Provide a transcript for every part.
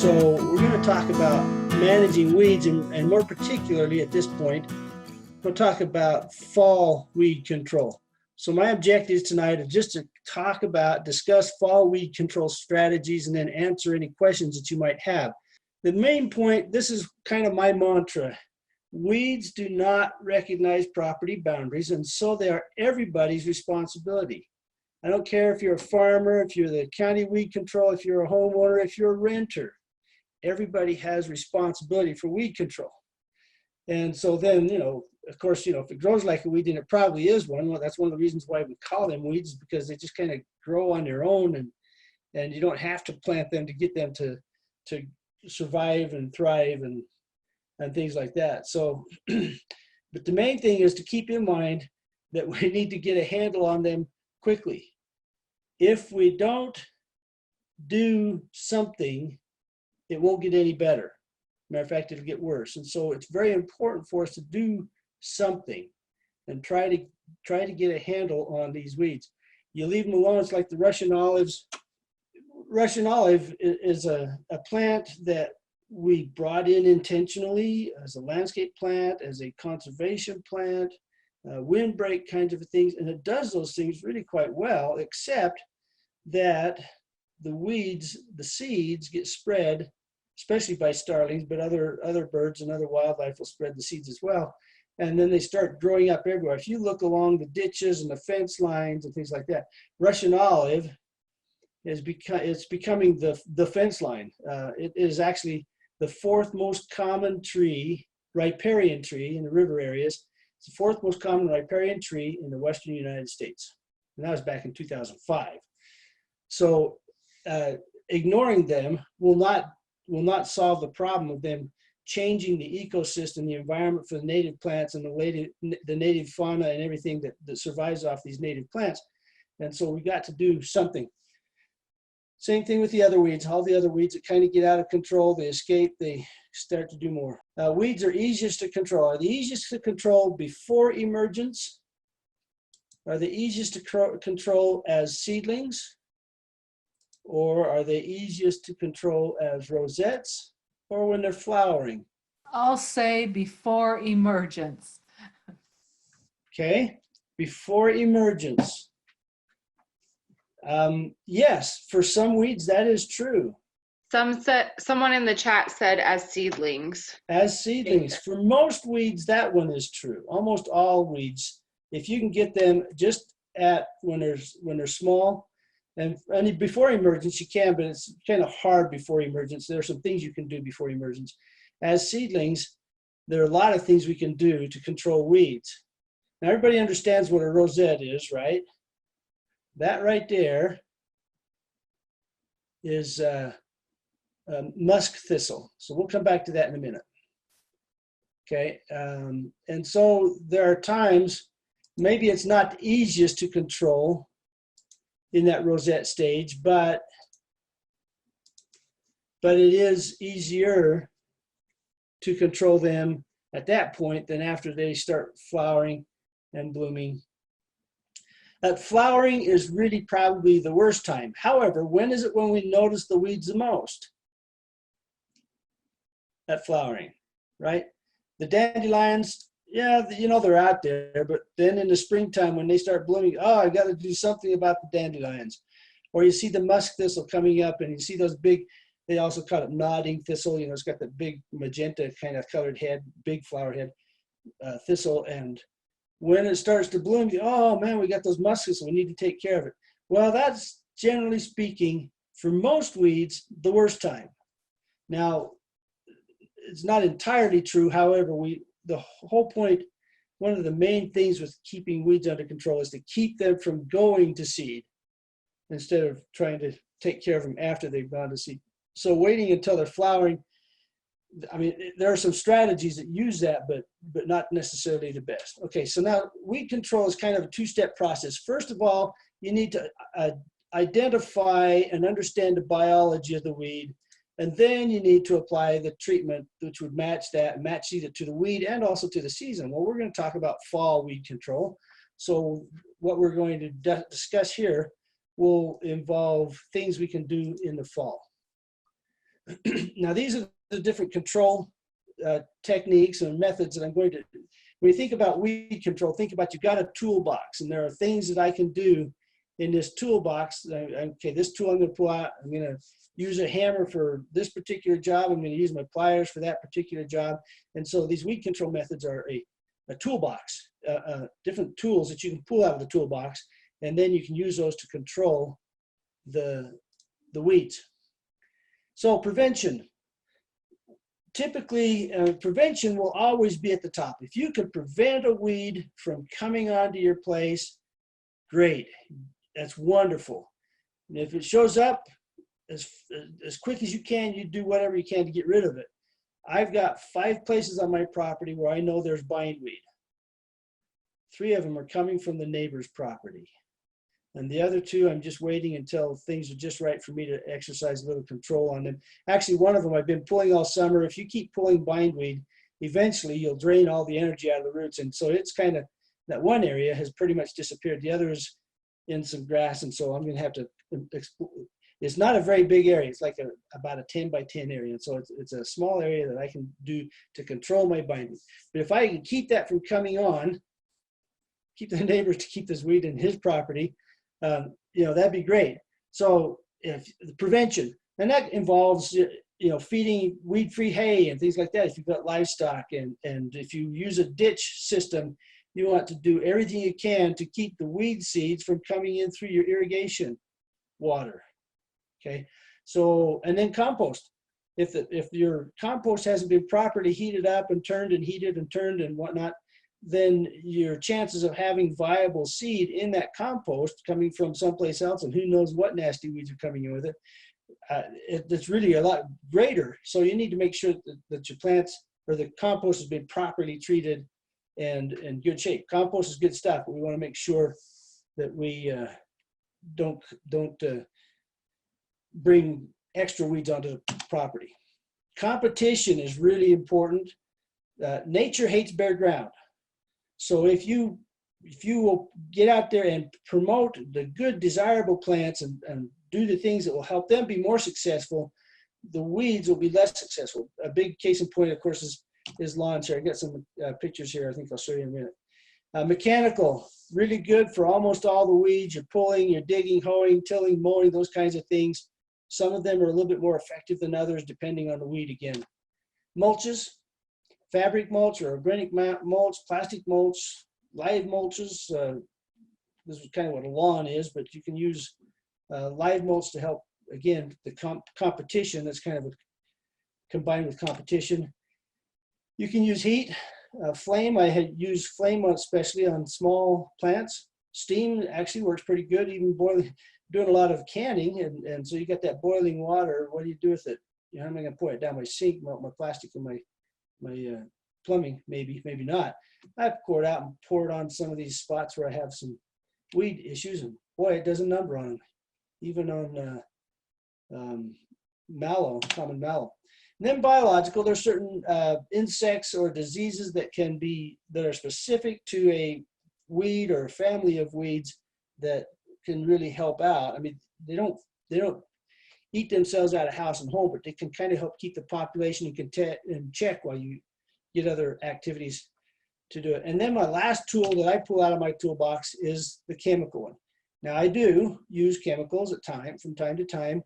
So we're going to talk about managing weeds, and more particularly at this point, we'll talk about fall weed control. So my objective tonight is just to discuss fall weed control strategies and then answer any questions that you might have. The main point, this is kind of my mantra: weeds do not recognize property boundaries, and so they are everybody's responsibility. I don't care if you're a farmer, if you're the county weed control, if you're a homeowner, if you're a renter. Everybody has responsibility for weed control. And so then, of course, if it grows like a weed, then it probably is one. Well, that's one of the reasons why we call them weeds, because they just kind of grow on their own, and you don't have to plant them to get them to survive and thrive and things like that. So, but the main thing is to keep in mind that we need to get a handle on them quickly. If we don't do something, it won't get any better. Matter of fact, it'll get worse. And so it's very important for us to do something and try to get a handle on these weeds. You leave them alone, it's like the Russian olives. Russian olive is a plant that we brought in intentionally as a landscape plant, as a conservation plant, windbreak kinds of things, and it does those things really quite well, except that the weeds, the seeds get spread, especially by starlings, but other birds and other wildlife will spread the seeds as well. And then they start growing up everywhere. If you look along the ditches and the fence lines and things like that, Russian olive it's becoming the fence line. It is actually the fourth most common tree, riparian tree in the river areas. It's the fourth most common riparian tree in the western United States. And that was back in 2005. So ignoring them will not solve the problem of them changing the ecosystem, the environment for the native plants and the native fauna and everything that survives off these native plants. And so we got to do something. Same thing with the other weeds. All the other weeds that kind of get out of control, they escape, they start to do more. Weeds are easiest to control. Are they easiest to control before emergence? Are they easiest to control as seedlings? Or are they easiest to control as rosettes, or when they're flowering? I'll say before emergence. Okay, before emergence. Yes, for some weeds that is true. Someone in the chat said as seedlings. As seedlings. For most weeds, that one is true. Almost all weeds, if you can get them just when they're small. And before emergence, you can, but it's kind of hard before emergence. There are some things you can do before emergence. As seedlings, there are a lot of things we can do to control weeds. Now, everybody understands what a rosette is, right? That right there is musk thistle. So we'll come back to that in a minute. Okay, and so there are times, maybe it's not the easiest to control in that rosette stage, but it is easier to control them at that point than after they start flowering and blooming. Flowering is really probably the worst time. However, when is it when we notice the weeds the most? At flowering, right? The dandelions, yeah, they're out there, but then in the springtime when they start blooming, I got to do something about the dandelions. Or you see the musk thistle coming up, and you see those big, they also call it nodding thistle, it's got the big magenta kind of colored head, big flower head thistle, and when it starts to bloom, oh man, we got those musk thistle, we need to take care of it. Well, that's generally speaking, for most weeds, the worst time. Now, it's not entirely true, however, the whole point, one of the main things with keeping weeds under control is to keep them from going to seed instead of trying to take care of them after they've gone to seed. So waiting until they're flowering, there are some strategies that use that, but not necessarily the best. Okay, so now weed control is kind of a two-step process. First of all, you need to identify and understand the biology of the weed. And then you need to apply the treatment which would match either to the weed and also to the season. Well, we're going to talk about fall weed control. So what we're going to discuss here will involve things we can do in the fall. Now, these are the different control techniques and methods that I'm going to, when you think about weed control, think about you've got a toolbox, and there are things that I can do in this toolbox. Okay, this tool I'm going to pull out, I'm going to use a hammer for this particular job. I'm going to use my pliers for that particular job. And so these weed control methods are a toolbox, different tools that you can pull out of the toolbox, and then you can use those to control the weeds. So prevention. Typically, prevention will always be at the top. If you can prevent a weed from coming onto your place, great. That's wonderful. And if it shows up as quick as you can, you do whatever you can to get rid of it. I've got 5 places on my property where I know there's bindweed. 3 of them are coming from the neighbor's property. And the other 2, I'm just waiting until things are just right for me to exercise a little control on them. Actually, one of them I've been pulling all summer. If you keep pulling bindweed, eventually you'll drain all the energy out of the roots. And so it's kind of, that one area has pretty much disappeared. The other is in some grass. And so I'm going to have to, it's not a very big area. It's like about a 10 by 10 area. And so it's a small area that I can do to control my bindweed. But if I can keep that from coming on, keep the neighbor to keep this weed in his property, that'd be great. So if the prevention, and that involves, feeding weed-free hay and things like that. If you've got livestock, and if you use a ditch system, you want to do everything you can to keep the weed seeds from coming in through your irrigation water. Okay. So, and then compost. If your compost hasn't been properly heated up and turned and heated and turned and whatnot, then your chances of having viable seed in that compost coming from someplace else, and who knows what nasty weeds are coming in with it, it's really a lot greater. So you need to make sure that your plants or the compost has been properly treated and in good shape. Compost is good stuff, but we want to make sure that we don't bring extra weeds onto the property. Competition is really important. Nature hates bare ground. So if you will get out there and promote the good, desirable plants and do the things that will help them be more successful, the weeds will be less successful. A big case in point, of course, is lawns here. I got some pictures here. I think I'll show you in a minute. Mechanical, really good for almost all the weeds. You're pulling, you're digging, hoeing, tilling, mowing, those kinds of things. Some of them are a little bit more effective than others, depending on the weed again. Mulches. Fabric mulch or organic mulch, plastic mulch, live mulches. This is kind of what a lawn is, but you can use live mulch to help, again, the competition. That's kind of combined with competition. You can use heat, flame. I had used flame especially on small plants. Steam actually works pretty good, even boiling, doing a lot of canning. And so you got that boiling water. What do you do with it? How am I going to pour it down my sink, melt my plastic in my plumbing? Maybe not. I pour it out and pour it on some of these spots where I have some weed issues, and boy, it does a number on them, even on mallow, common mallow. And then biological, there's certain insects or diseases that are specific to a weed or a family of weeds that can really help out. I mean, they don't eat themselves out of house and home, but they can kind of help keep the population in check while you get other activities to do it. And then my last tool that I pull out of my toolbox is the chemical one. Now, I do use chemicals from time to time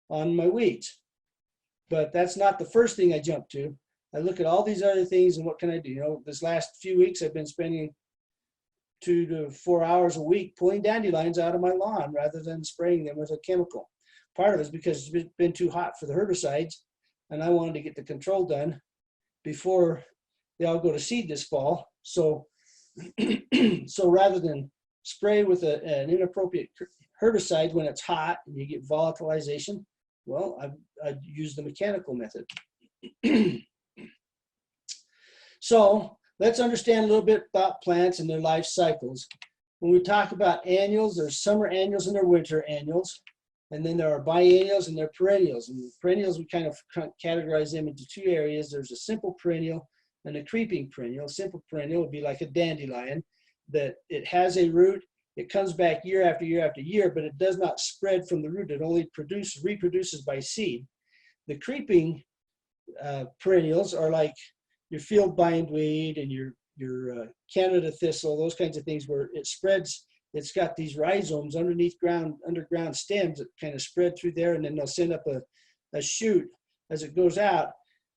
on my weeds, but that's not the first thing I jump to. I look at all these other things and what can I do? This last few weeks I've been spending 2 to 4 hours a week pulling dandelions out of my lawn rather than spraying them with a chemical. Part of it is because it's been too hot for the herbicides, and I wanted to get the control done before they all go to seed this fall. So, so rather than spray with an inappropriate herbicide when it's hot and you get volatilization, well, I use the mechanical method. So let's understand a little bit about plants and their life cycles. When we talk about annuals, there's summer annuals and their winter annuals. And then there are biennials and there are perennials. And perennials, we kind of categorize them into 2 areas. There's a simple perennial and a creeping perennial. Simple perennial would be like a dandelion, that it has a root. It comes back year after year after year, but it does not spread from the root. It only reproduces by seed. The creeping perennials are like your field bindweed and your Canada thistle, those kinds of things where it spreads. It's got these rhizomes underground stems that kind of spread through there, and then they'll send up a shoot as it goes out.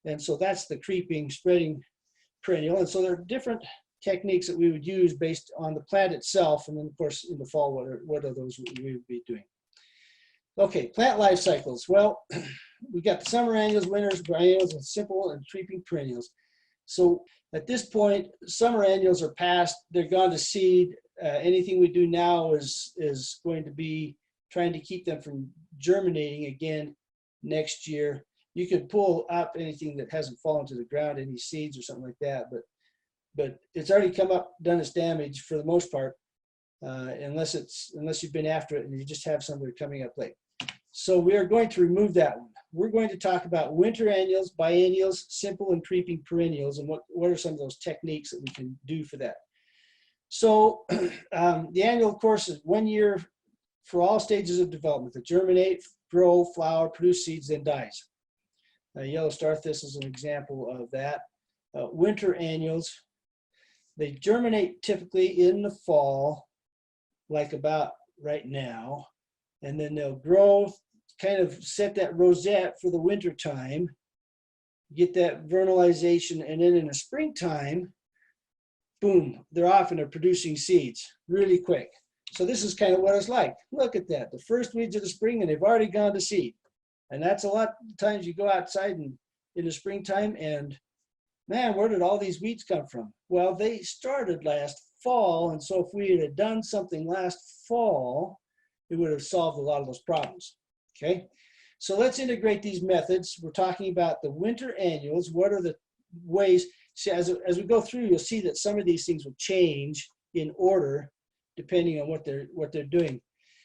And so that's the creeping, spreading perennial. And so there are different techniques that we would use based on the plant itself. And then of course in the fall, what are those we would be doing? Okay, plant life cycles. Well, we got the summer annuals, winters, biennials, and simple and creeping perennials. So at this point, summer annuals are past, they're gone to seed. Anything we do now is going to be trying to keep them from germinating again next year. You could pull up anything that hasn't fallen to the ground, any seeds or something like that, but it's already come up, done its damage for the most part, unless you've been after it and you just have some that are coming up late. So we are going to remove that one. We're going to talk about winter annuals, biennials, simple and creeping perennials, and what are some of those techniques that we can do for that. So the annual, of course, is 1 year for all stages of development: to germinate, grow, flower, produce seeds, then dies. Yellow star thistle is an example of that. Winter annuals, they germinate typically in the fall, like about right now, and then they'll grow, kind of set that rosette for the winter time, get that vernalization, and then in the springtime, boom, they're off and they're producing seeds really quick. So this is kind of what it's like. Look at that, the first weeds of the spring, and they've already gone to seed. And that's a lot of times you go outside in the springtime and, man, where did all these weeds come from? Well, they started last fall, and so if we had done something last fall, it would have solved a lot of those problems. Okay, so let's integrate these methods. We're talking about the winter annuals. What are the ways? See, as we go through, you'll see that some of these things will change in order depending on what they're doing.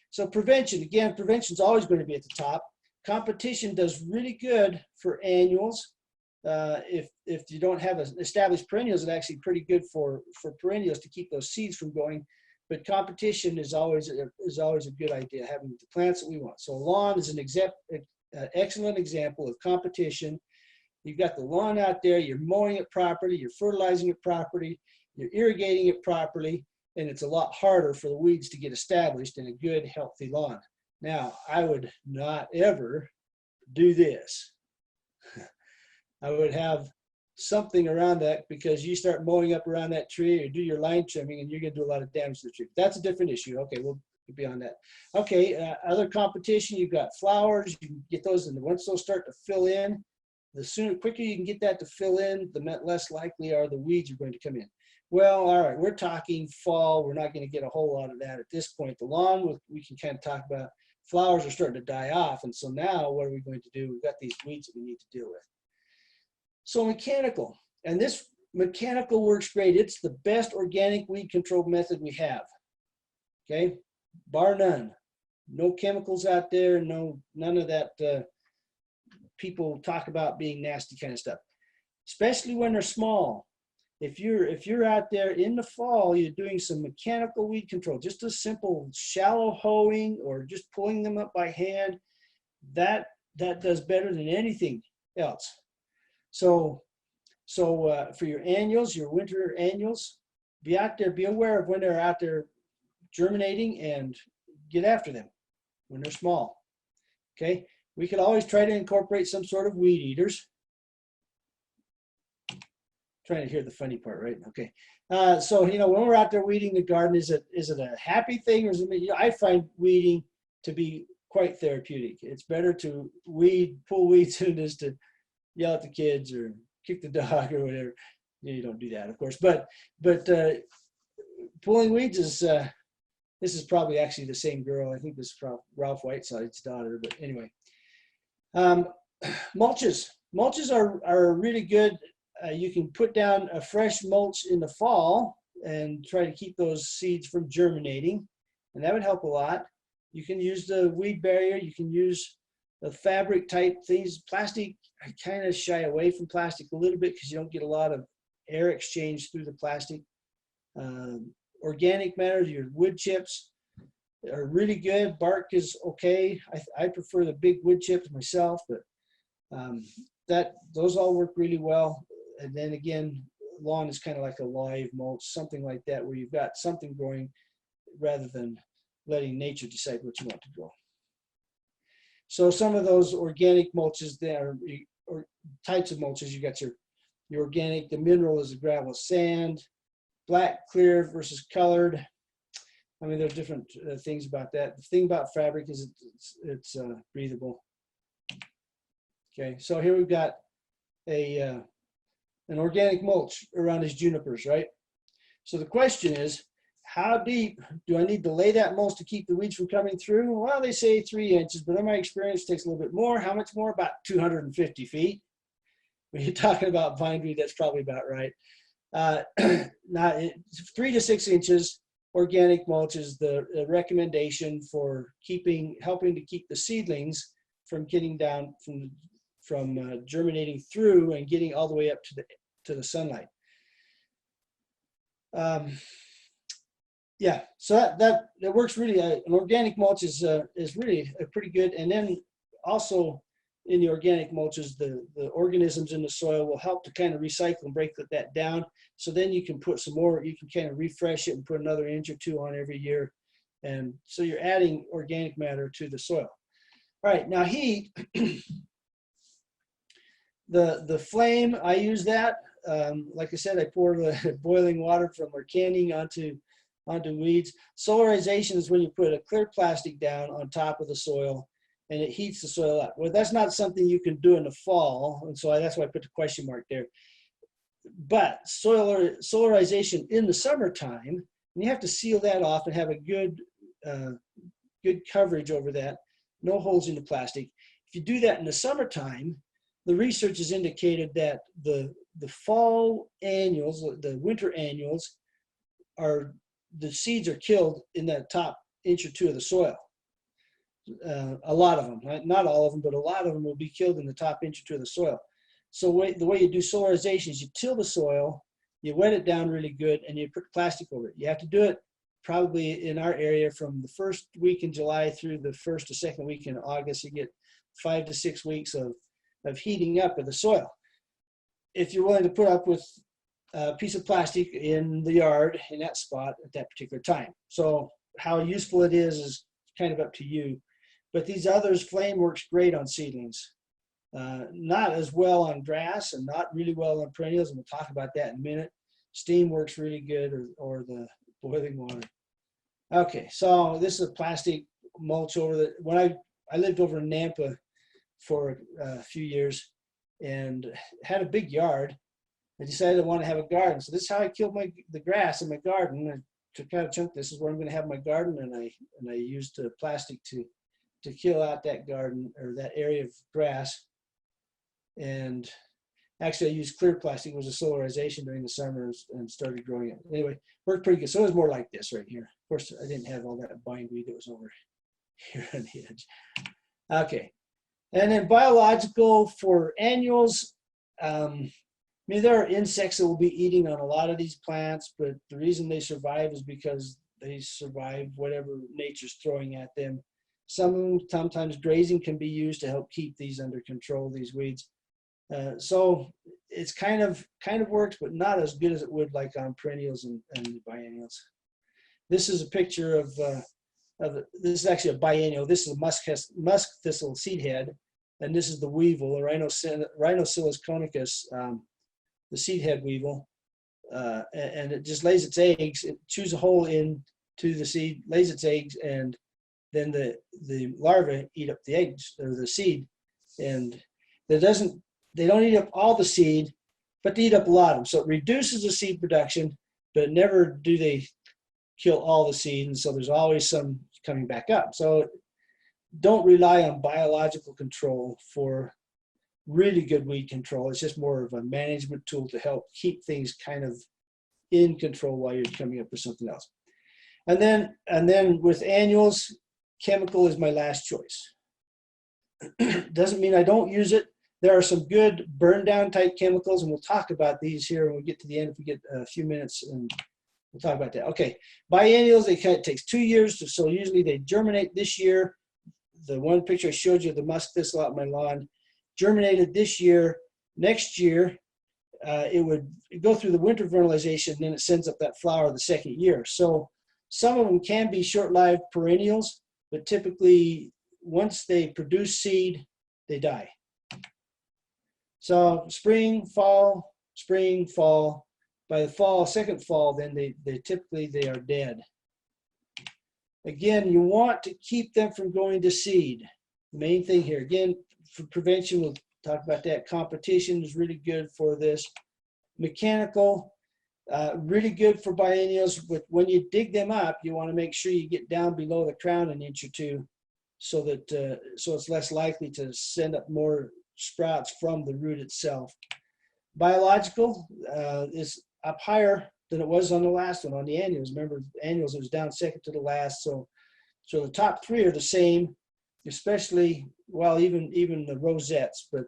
So prevention, again, prevention is always going to be at the top. Competition does really good for annuals. If you don't have established perennials, it's actually pretty good for perennials to keep those seeds from going. But competition is always a good idea, having the plants that we want. So lawn is an excellent example of competition. You've got the lawn out there, you're mowing it properly, you're fertilizing it properly, you're irrigating it properly, and it's a lot harder for the weeds to get established in a good, healthy lawn. Now, I would not ever do this. I would have something around that, because you start mowing up around that tree or do your line trimming and you're going to do a lot of damage to the tree. That's a different issue. Okay, we'll be on that. Okay, other competition, you've got flowers. You can get those, and once those start to fill in, the quicker you can get that to fill in, the less likely are the weeds are going to come in. Well, all right, we're talking fall. We're not going to get a whole lot of that at this point. The lawn, we can kind of talk about. Flowers are starting to die off, and so now what are we going to do? We've got these weeds that we need to deal with. So mechanical, and this mechanical works great. It's the best organic weed control method we have, okay? Bar none. No chemicals out there, none of that people talk about being nasty kind of stuff, especially when they're small. If you're out there in the fall, you're doing some mechanical weed control, just a simple shallow hoeing or just pulling them up by hand, that does better than anything else. So for your annuals, your winter annuals, be out there, be aware of when they're out there germinating and get after them when they're small. Okay, we could always try to incorporate some sort of weed eaters. Trying to hear the funny part, right? Okay, so when we're out there weeding the garden, is it a happy thing, or is it? I find weeding to be quite therapeutic. It's better to pull weeds than it is to yell at the kids or kick the dog or whatever. You don't do that, of course, but pulling weeds is this is probably actually the same girl. I think this is Ralph Whiteside's daughter, but anyway. Mulches are really good. You can put down a fresh mulch in the fall and try to keep those seeds from germinating, and that would help a lot. You can use the weed barrier. You can use the fabric type things. Plastic, I kind of shy away from plastic a little bit because you don't get a lot of air exchange through the plastic. Organic matter, your wood chips are really good. Bark is okay. I prefer the big wood chips myself, but Those all work really well. And then again, lawn is kind of like a live mulch, something like that, where you've got something growing rather than letting nature decide what you want to grow. So some of those organic mulches there, or types of mulches, you got your organic, the mineral is the gravel sand, black, clear versus colored. I mean, there's different things about that. The thing about fabric is it's breathable. Okay, so here we've got an organic mulch around these junipers, right? So the question is, how deep do I need to lay that mulch to keep the weeds from coming through? Well, they say 3 inches, but in my experience, it takes a little bit more. How much more? About 250 feet. When you're talking about bindweed, that's probably about right. Not 3 to 6 inches organic mulch is the recommendation for helping to keep the seedlings from getting down from germinating through and getting all the way up to the sunlight. Yeah, so that works really. An organic mulch is really a pretty good. And then also in the organic mulches, the organisms in the soil will help to kind of recycle and break that down. So then you can put some more. You can kind of refresh it and put another inch or two on every year, and so you're adding organic matter to the soil. All right, now heat. The flame, I use that. Like I said, I pour the boiling water from our canning onto weeds. Solarization is when you put a clear plastic down on top of the soil and it heats the soil up. Well, that's not something you can do in the fall, and so that's why I put the question mark there. But solarization in the summertime, and you have to seal that off and have a good coverage over that, no holes in the plastic. If you do that in the summertime, the research has indicated that the fall annuals, the winter annuals, the seeds are killed in that top inch or two of the soil. A lot of them, not all of them, but a lot of them will be killed in the top inch or two of the soil. So the way you do solarization is you till the soil, you wet it down really good, and you put plastic over it. You have to do it probably in our area from the first week in July through the first to second week in August. You get 5 to 6 weeks of heating up of the soil. If you're willing to put up with a piece of plastic in the yard in that spot at that particular time. So how useful it is kind of up to you. But these others, flame works great on seedlings. Not as well on grass and not really well on perennials, and we'll talk about that in a minute. Steam works really good, or the boiling water. Okay, so this is a plastic mulch over when I lived over in Nampa for a few years and had a big yard. I decided I want to have a garden. So this is how I killed the grass in my garden. I took out a chunk. This is where I'm going to have my garden, and I used plastic to kill out that garden or that area of grass. And actually I used clear plastic. It was a solarization during the summer and started growing it. Anyway, worked pretty good. So it was more like this right here. Of course, I didn't have all that bindweed that was over here on the edge. Okay. And then biological for annuals. I mean, there are insects that will be eating on a lot of these plants, but the reason they survive is because they survive whatever nature's throwing at them. Sometimes grazing can be used to help keep these under control, these weeds. So it's kind of works, but not as good as it would like on perennials and biennials. This is a picture of this is actually a biennial. This is a musk thistle seed head, and this is the weevil, the Rhinocilus conicus, the seed head weevil, and it just lays its eggs. It chews a hole into the seed, lays its eggs, and then the larvae eat up the eggs or the seed, and they don't eat up all the seed, but they eat up a lot of them. So it reduces the seed production, but never do they kill all the seed, and so there's always some coming back up. So don't rely on biological control for really good weed control. It's just more of a management tool to help keep things kind of in control while you're coming up with something else. And then with annuals, chemical is my last choice. Doesn't mean I don't use it. There are some good burn down type chemicals, and we'll talk about these here when we get to the end if we get a few minutes, and we'll talk about that. Okay, biennials, it takes 2 years, so usually they germinate this year. The one picture I showed you, the musk thistle out in my lawn, germinated this year, next year, it would go through the winter vernalization, and then it sends up that flower the second year. So some of them can be short-lived perennials, but typically once they produce seed, they die. So spring, fall. By the fall, second fall, then they typically they are dead. Again, you want to keep them from going to seed. The main thing here, again, for prevention, we'll talk about that. Competition is really good for this. Mechanical, really good for biennials. But when you dig them up, you want to make sure you get down below the crown an inch or two, so that so it's less likely to send up more sprouts from the root itself. Biological is up higher than it was on the last one, on the annuals. Remember, annuals, it was down second to the last. So the top three are the same, especially, well, even the rosettes. But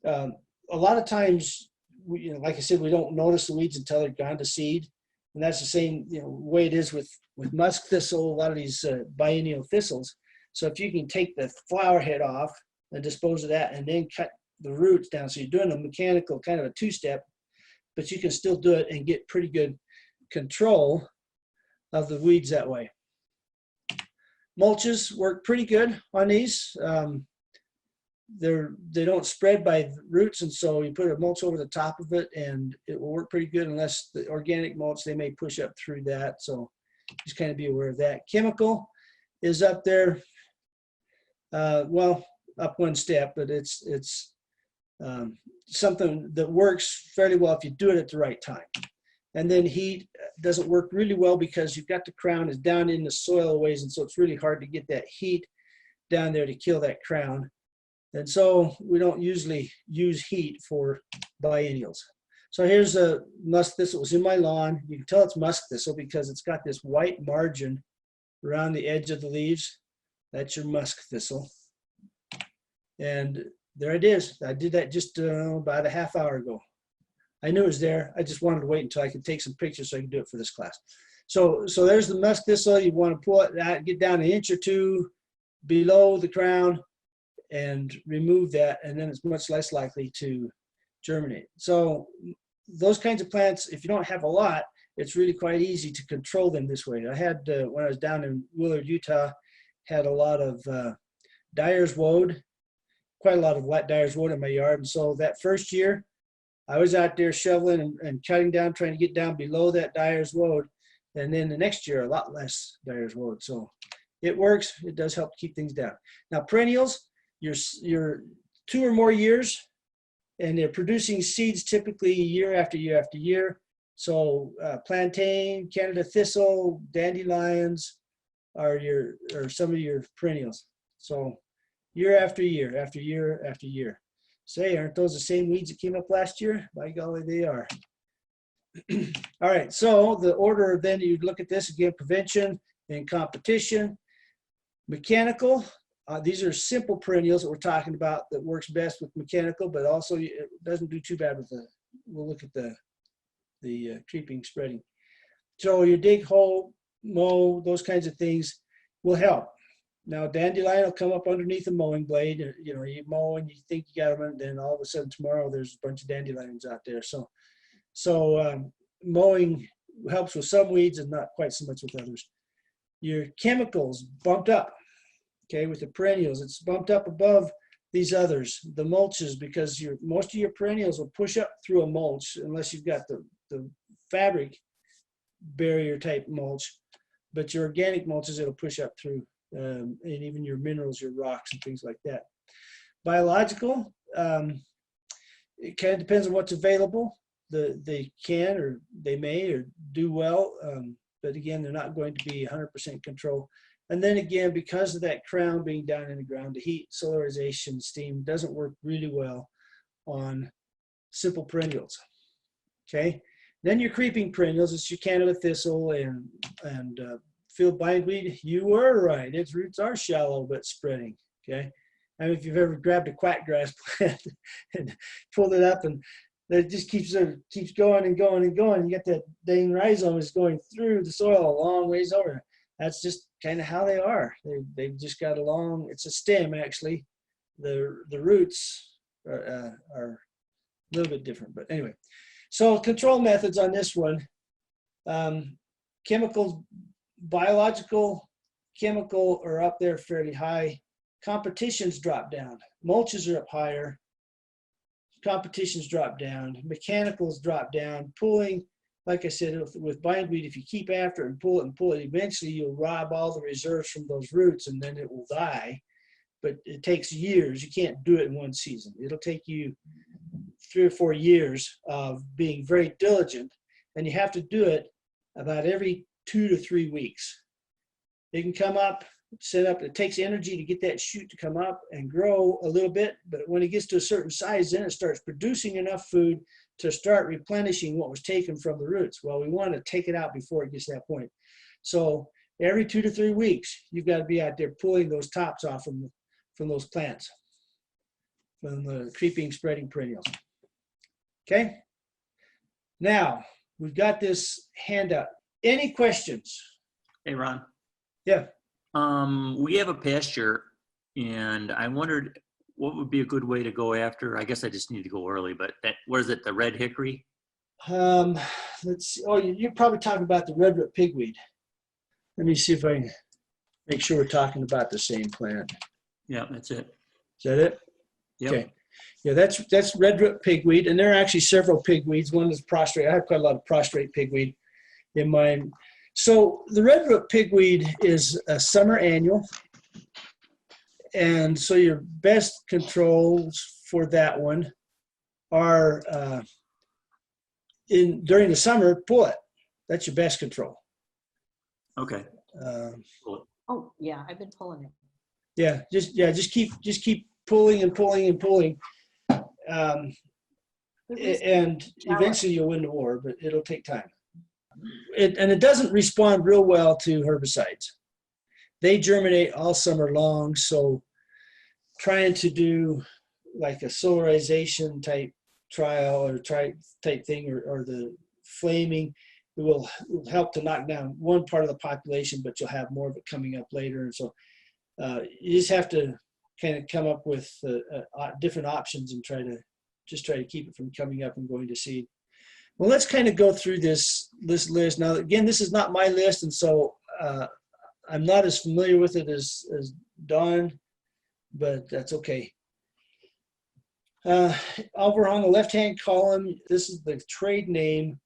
a lot of times, like I said, we don't notice the weeds until they're gone to seed. And that's the same way it is with musk thistle, a lot of these biennial thistles. So if you can take the flower head off and dispose of that and then cut the roots down, so you're doing a mechanical kind of a two-step, but you can still do it and get pretty good control of the weeds that way. Mulches work pretty good on these. They don't spread by roots, and so you put a mulch over the top of it and it will work pretty good, unless the organic mulch, they may push up through that. So just kind of be aware of that. Chemical is up there, well, up one step, but it's something that works fairly well if you do it at the right time. And then heat doesn't work really well because you've got the crown is down in the soil a ways, and so it's really hard to get that heat down there to kill that crown. And so we don't usually use heat for biennials. So here's a musk thistle. It was in my lawn. You can tell it's musk thistle because it's got this white margin around the edge of the leaves. That's your musk thistle. And there it is. I did that just about a half hour ago. I knew it was there. I just wanted to wait until I could take some pictures so I could do it for this class. So there's the musk thistle. You want to pull it out, get down an inch or two below the crown and remove that, and then it's much less likely to germinate. So those kinds of plants, if you don't have a lot, it's really quite easy to control them this way. I had, when I was down in Willard, Utah, had a lot of Dyer's woad, quite a lot of white Dyer's woad in my yard. And so that first year, I was out there shoveling and cutting down, trying to get down below that Dyer's woad. And then the next year, a lot less Dyer's woad. So it works. It does help keep things down. Now, perennials, you're 2 or more years, and they're producing seeds typically year after year after year. So plantain, Canada thistle, dandelions are some of your perennials. So year after year after year after year. Say, aren't those the same weeds that came up last year? By golly, they are. All right, so the order then you look at this again: prevention and competition. Mechanical, these are simple perennials that we're talking about that works best with mechanical, but also it doesn't do too bad with the, we'll look at the creeping, spreading. So your dig, hole, mow, those kinds of things will help. Now, dandelion will come up underneath a mowing blade. You mow and you think you got them, and then all of a sudden tomorrow there's a bunch of dandelions out there. So mowing helps with some weeds and not quite so much with others. Your chemicals bumped up, okay, with the perennials. It's bumped up above these others, the mulches, because most of your perennials will push up through a mulch unless you've got the fabric barrier type mulch. But your organic mulches, it'll push up through. And even your minerals, your rocks and things like that. Biological, it kind of depends on what's available. They can or they may or do well, but again, they're not going to be 100% control. And then again, because of that crown being down in the ground, the heat, solarization, steam doesn't work really well on simple perennials. Okay, then your creeping perennials, it's your Canada thistle and field bindweed. You were right. Its roots are shallow but spreading. Okay, I mean, if you've ever grabbed a quackgrass plant and pulled it up, and it just keeps going and going and going. You get that dang rhizome is going through the soil a long ways over. That's just kind of how they are. They've just got a long. It's a stem actually the roots are a little bit different. But anyway, so control methods on this one. Chemicals, biological, chemical are up there fairly high. Competitions drop down. Mulches are up higher. Competitions drop down. Mechanicals drop down. Pulling, like I said, with bindweed, if you keep after it and pull it, eventually you'll rob all the reserves from those roots and then it will die. But it takes years. You can't do it in one season. It'll take you 3 or 4 years of being very diligent, and you have to do it about every 2 to 3 weeks. It can come up, set up. It takes energy to get that shoot to come up and grow a little bit, but when it gets to a certain size, then it starts producing enough food to start replenishing what was taken from the roots. Well, we want to take it out before it gets to that point. So every 2 to 3 weeks, you've got to be out there pulling those tops off from those plants, from the creeping, spreading perennials. Okay. Now we've got this handout. Any questions? Hey, Ron. Yeah. We have a pasture, and I wondered what would be a good way to go after. I guess I just need to go early, but what is it? The red hickory? Let's see. Oh, you're probably talking about the red root pigweed. Let me see if I can make sure we're talking about the same plant. Yeah, that's it. Is that it? Yep. Okay. Yeah, that's red root pigweed, and there are actually several pigweeds. One is prostrate. I have quite a lot of prostrate pigweed in mine. So the red root pigweed is a summer annual, and so your best controls for that one are during the summer, pull it. That's your best control. Okay. Oh, yeah, I've been pulling it. Yeah, just keep pulling and pulling and pulling, and eventually you'll win the war, but it'll take time. And it doesn't respond real well to herbicides. They germinate all summer long, so trying to do like a solarization type trial or type thing, or the flaming, it will help to knock down one part of the population, but you'll have more of it coming up later. And so you just have to kind of come up with different options and try to keep it from coming up and going to seed. Well, let's kind of go through this list. Now, again, this is not my list, and so I'm not as familiar with it as Don, but that's okay. Over on the left-hand column, this is the trade name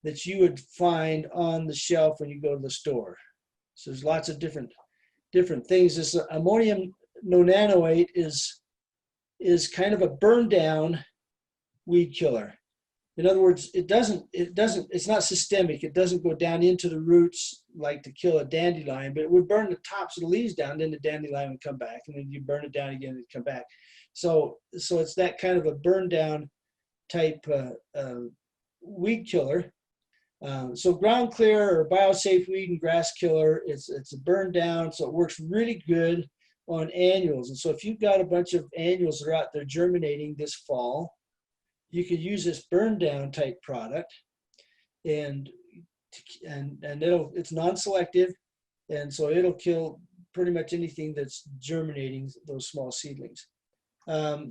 that you would find on the shelf when you go to the store. So there's lots of different things. This ammonium nonanoate is kind of a burn down weed killer. In other words, it's not systemic. It doesn't go down into the roots like to kill a dandelion, but it would burn the tops of the leaves down, then the dandelion would come back, and then you burn it down again and it'd come back. So it's that kind of a burn down type weed killer. So ground clear or biosafe weed and grass killer, it's a burn down, so it works really good on annuals. And so if you've got a bunch of annuals that are out there germinating this fall, you could use this burn down type product, and it's non-selective, and so it'll kill pretty much anything that's germinating those small seedlings.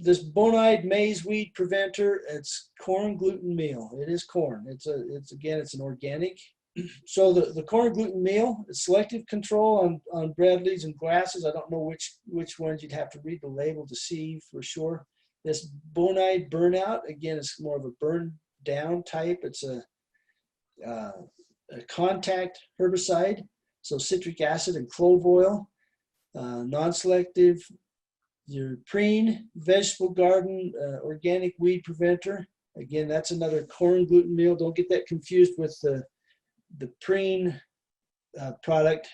This bone-eyed maize weed preventer, it's corn gluten meal. It is corn. It's an organic. So the corn gluten meal is selective control on breadleaves and grasses. I don't know which ones. You'd have to read the label to see for sure. This bone-eyed burnout, again, it's more of a burn down type. It's a contact herbicide. So citric acid and clove oil, non-selective. Your preen vegetable garden organic weed preventer. Again, that's another corn gluten meal. Don't get that confused with the preen product.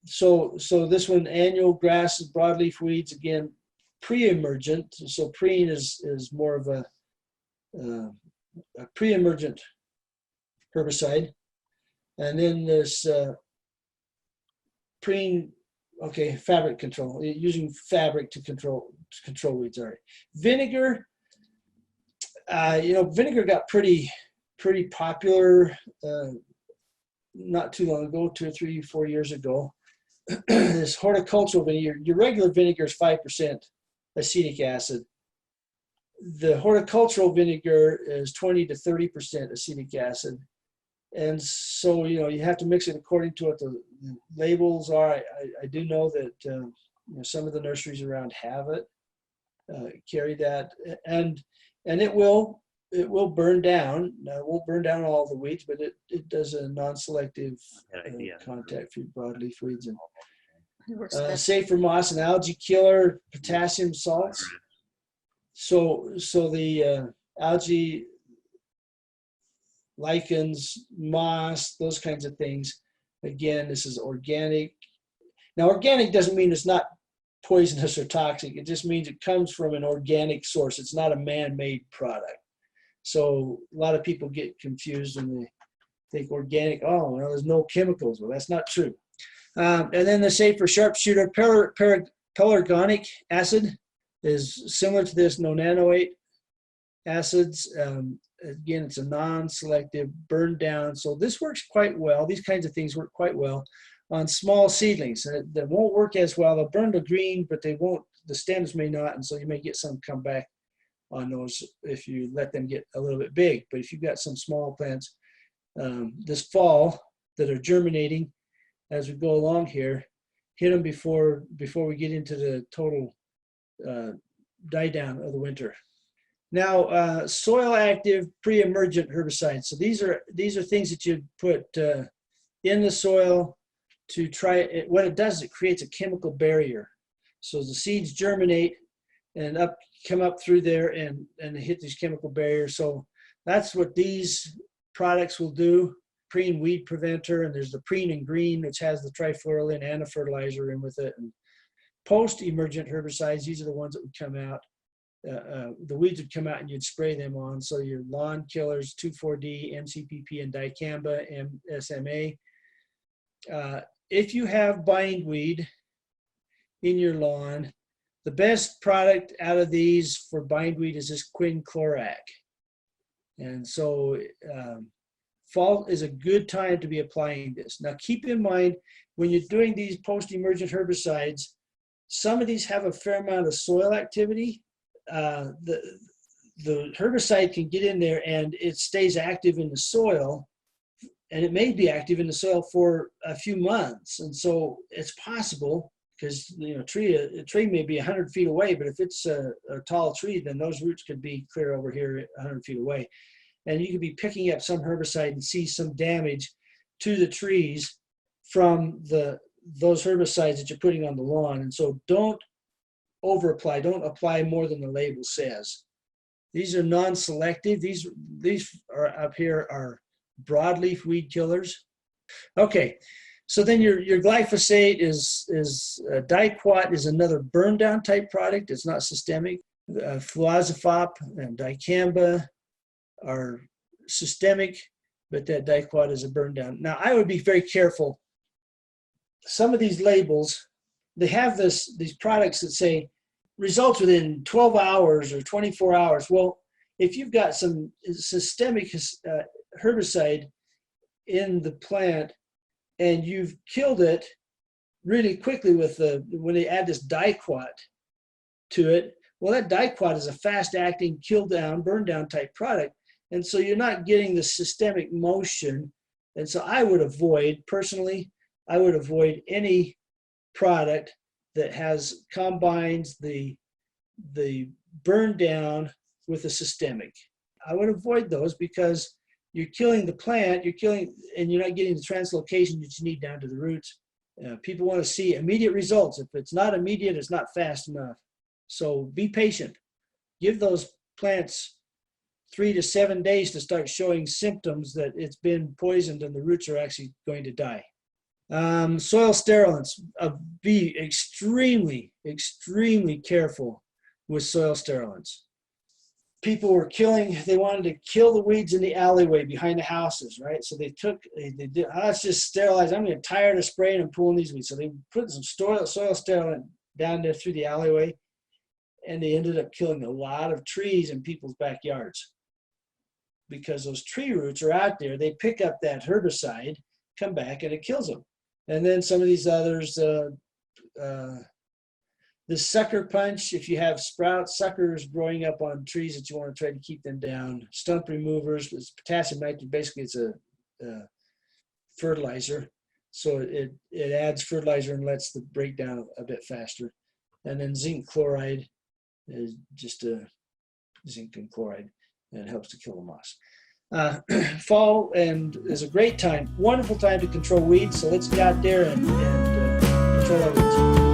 So this one, annual grasses, broadleaf weeds, again, pre-emergent. So preen is more of a pre-emergent herbicide. And then this preen, okay, fabric control, using fabric to control weeds. All right. Vinegar, vinegar got pretty popular not too long ago, 2 or 3, 4 years ago. This horticultural vinegar, your regular vinegar is 5% acetic acid. The horticultural vinegar is 20 to 30% acetic acid. And so, you have to mix it according to what the labels are. I do know that some of the nurseries around have it, carry that, and it will burn down. Now, it won't burn down all the weeds, but it does a non-selective contact for broadleaf weeds. And It works best. safe for moss and algae killer, potassium salts. So the algae, lichens, moss, those kinds of things. Again, this is organic. Now, organic doesn't mean it's not poisonous or toxic. It just means it comes from an organic source. It's not a man-made product. So a lot of people get confused when they think organic. Oh, well, there's no chemicals. Well, that's not true. And then the safer sharpshooter pelargonic acid is similar to this nonanoate acids. Again, it's a non-selective burn down. So this works quite well. These kinds of things work quite well on small seedlings. They won't work as well. They'll burn to green, but they won't, the stems may not. And so you may get some come back on those if you let them get a little bit big. But if you've got some small plants this fall that are germinating as we go along here, hit them before we get into the total die down of the winter. Now, soil active pre-emergent herbicides. So these are things that you put in the soil to try it. What it does is it creates a chemical barrier. So the seeds germinate and come up through there and hit these chemical barriers. So that's what these products will do. Preen weed preventer, and there's the preen in green, which has the trifluralin and a fertilizer in with it. And post-emergent herbicides, these are the ones that would come out. The weeds would come out and you'd spray them on. So your lawn killers, 2,4-D, MCPP, and dicamba, SMA. If you have bindweed in your lawn, the best product out of these for bindweed is this quinclorac. And so fall is a good time to be applying this. Now keep in mind, when you're doing these post-emergent herbicides, some of these have a fair amount of soil activity. The herbicide can get in there and it stays active in the soil, and it may be active in the soil for a few months. And so it's possible, because a tree may be 100 feet away, but if it's a tall tree, then those roots could be clear over here 100 feet away. And you could be picking up some herbicide and see some damage to the trees from those herbicides that you're putting on the lawn. And so don't over apply. Don't apply more than the label says. These are non-selective. These are up here are broadleaf weed killers. Okay, so then your glyphosate is diquat is another burn down type product. It's not systemic. Fluazepop and dicamba are systemic, but that diquat is a burn down. Now I would be very careful. Some of these labels, they have these products that say results within 12 hours or 24 hours. Well, if you've got some systemic herbicide in the plant and you've killed it really quickly when they add this diquat to it, well, that diquat is a fast acting kill down, burn down type product. And so you're not getting the systemic motion. And so personally, I would avoid any product that combines the burn down with a systemic. I would avoid those because you're killing the plant, and you're not getting the translocation that you need down to the roots. People want to see immediate results. If it's not immediate, it's not fast enough. So be patient. Give those plants 3 to 7 days to start showing symptoms that it's been poisoned and the roots are actually going to die. Soil sterilants. Be extremely, extremely careful with soil sterilants. People were they wanted to kill the weeds in the alleyway behind the houses, right? So they did, let's just sterilize. I'm getting tired of spraying and pulling these weeds. So they put some soil sterilant down there through the alleyway, and they ended up killing a lot of trees in people's backyards because those tree roots are out there. They pick up that herbicide, come back, and it kills them. And then some of these others, The sucker punch, if you have sprouts, suckers growing up on trees that you want to try to keep them down. Stump removers, it's potassium nitrate, basically it's a fertilizer. So it adds fertilizer and lets the breakdown a bit faster. And then zinc chloride is just a zinc and chloride, and it helps to kill the moss. Fall and is a great time, wonderful time to control weeds. So let's get out there and control our weeds.